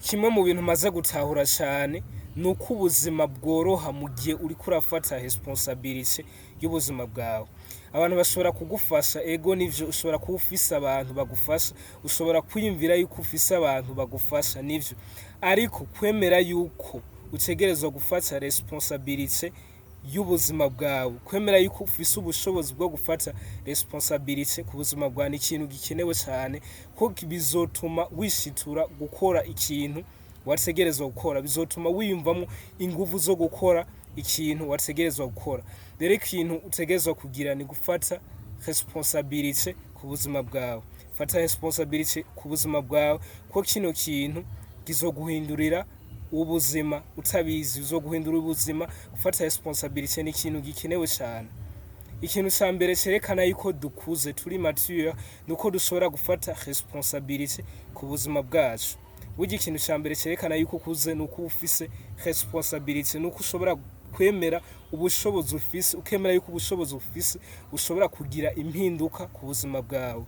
kimwe mu bintu maze gutahura cyane ni uko ubuzima bworoha mu gihe uriko urafata responsabilité y'ubuzima bwawe. Abantu bashobora kugufasha, ego nivyo, ushobora kuba ufise abantu bagufasha, ushobora kwiyumvira yuko ufise abantu bagufasha nivyo, ariko kwemera yuko utegerezwa gufata responsabilité y'ubuzima bwawe, kwemera yuko ufise ubushobozi bwo gufata responsabilité ku buzima bwawe ni ikintu gikenewe cyane, ko bizotuma wishitura gukora ikintu wategerezwa gukora, bizotuma wiyumvamo inguvu zo gukora ikintu wategerezwa gukora. Rero ikintu utegerezwa kugira ni gufata responsabilité ku buzima bwawe. Fata responsabilité ku buzima bwawe, ko kino kintu kizoguhindurira ubuzima utabizi, bizoguhindura ubuzima. Gufata responsabilité ni ikintu gikenewe cyane. Ikintu cya mbere cyerekana yuko dukuze, turi mature, nuko dushobora gufata responsabilité ku buzima bwacu. Burya ikintu cya mbere cyerekana yuko ukuze nuko ufise responsabilité, nuko ushobora kwemera ubushobozi ufise, ukemera yuko ubushobozi ufise ushobora kugira impinduka ku buzima bwawe.